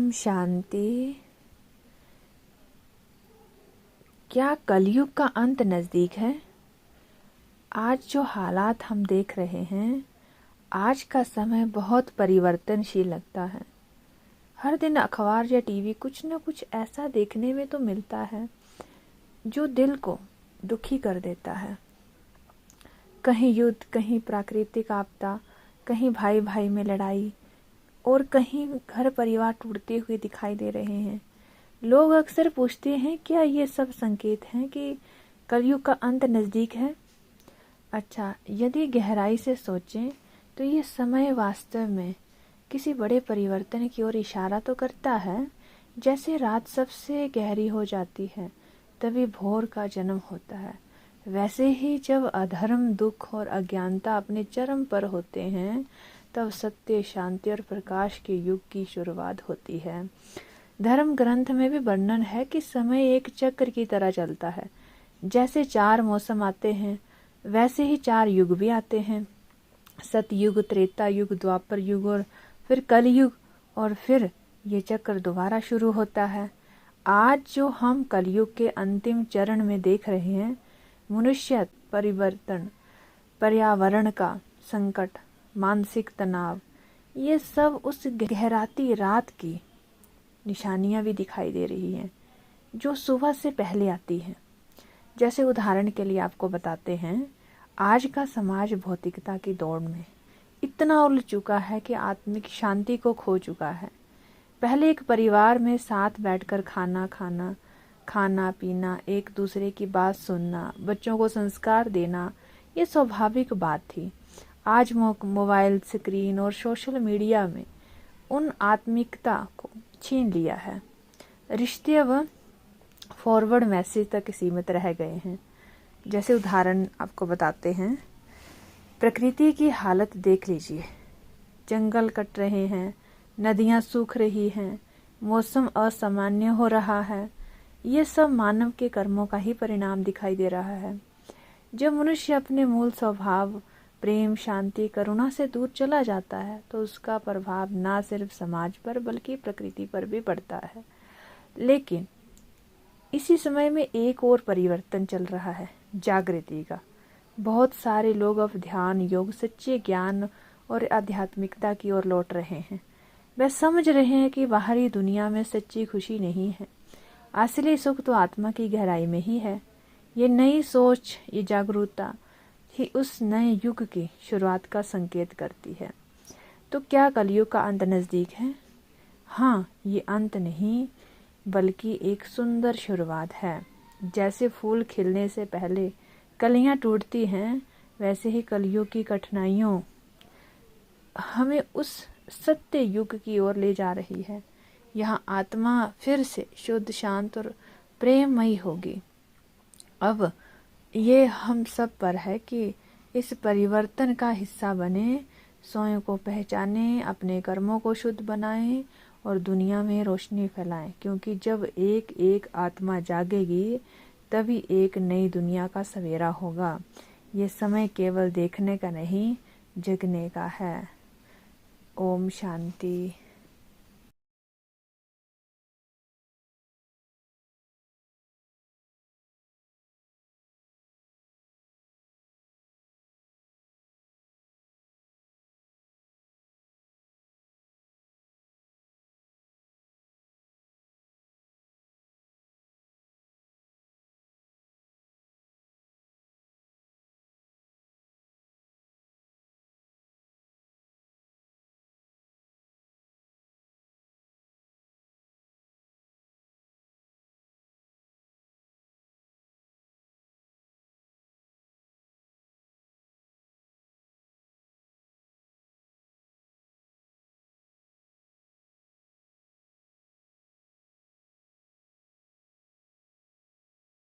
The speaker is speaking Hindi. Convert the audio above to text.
ओम शांति। क्या कलयुग का अंत नज़दीक है? आज जो हालात हम देख रहे हैं, आज का समय बहुत परिवर्तनशील लगता है। हर दिन अखबार या टीवी कुछ न कुछ ऐसा देखने में तो मिलता है जो दिल को दुखी कर देता है। कहीं युद्ध, कहीं प्राकृतिक आपदा, कहीं भाई भाई में लड़ाई और कहीं घर परिवार टूटते हुए दिखाई दे रहे हैं। लोग अक्सर पूछते हैं, क्या ये सब संकेत हैं कि कलयुग का अंत नज़दीक है? अच्छा, यदि गहराई से सोचें तो ये समय वास्तव में किसी बड़े परिवर्तन की ओर इशारा तो करता है। जैसे रात सबसे गहरी हो जाती है तभी भोर का जन्म होता है, वैसे ही जब अधर्म, दुख और अज्ञानता अपने चरम पर होते हैं तब सत्य, शांति और प्रकाश के युग की शुरुआत होती है। धर्म ग्रंथ में भी वर्णन है कि समय एक चक्र की तरह चलता है। जैसे 4 मौसम आते हैं वैसे ही 4 युग भी आते हैं। सतयुग, त्रेता युग, द्वापर युग और फिर कलयुग, और फिर ये चक्र दोबारा शुरू होता है। आज जो हम कलयुग के अंतिम चरण में देख रहे हैं, मनुष्य परिवर्तन, पर्यावरण का संकट, मानसिक तनाव, ये सब उस गहराती रात की निशानियां भी दिखाई दे रही हैं जो सुबह से पहले आती हैं। जैसे उदाहरण के लिए आपको बताते हैं, आज का समाज भौतिकता की दौड़ में इतना उलझ चुका है कि आत्मिक शांति को खो चुका है। पहले एक परिवार में साथ बैठकर खाना पीना, एक दूसरे की बात सुनना, बच्चों को संस्कार देना, ये स्वाभाविक बात थी। आज मोबाइल, स्क्रीन और सोशल मीडिया में उन आत्मिकता को छीन लिया है। रिश्ते अब फॉरवर्ड मैसेज तक सीमित रह गए हैं। जैसे उदाहरण आपको बताते हैं, प्रकृति की हालत देख लीजिए। जंगल कट रहे हैं, नदियां सूख रही हैं, मौसम असामान्य हो रहा है। ये सब मानव के कर्मों का ही परिणाम दिखाई दे रहा है। जब मनुष्य अपने मूल स्वभाव, प्रेम, शांति, करुणा से दूर चला जाता है तो उसका प्रभाव ना सिर्फ समाज पर बल्कि प्रकृति पर भी पड़ता है। लेकिन इसी समय में एक और परिवर्तन चल रहा है, जागृति का। बहुत सारे लोग अब ध्यान, योग, सच्चे ज्ञान और आध्यात्मिकता की ओर लौट रहे हैं। वे समझ रहे हैं कि बाहरी दुनिया में सच्ची खुशी नहीं है, असली सुख तो आत्मा की गहराई में ही है। ये नई सोच, ये जागरूकता ही उस नए युग की शुरुआत का संकेत करती है। तो क्या कलयुग का अंत नज़दीक है? हाँ, ये अंत नहीं बल्कि एक सुंदर शुरुआत है। जैसे फूल खिलने से पहले कलियां टूटती हैं, वैसे ही कलयुग की कठिनाइयों हमें उस सत्य युग की ओर ले जा रही है। यहाँ आत्मा फिर से शुद्ध, शांत और प्रेममयी होगी। अब ये हम सब पर है कि इस परिवर्तन का हिस्सा बने, स्वयं को पहचानें, अपने कर्मों को शुद्ध बनाएं और दुनिया में रोशनी फैलाएं। क्योंकि जब एक एक आत्मा जागेगी तभी एक नई दुनिया का सवेरा होगा। ये समय केवल देखने का नहीं, जगने का है। ओम शांति।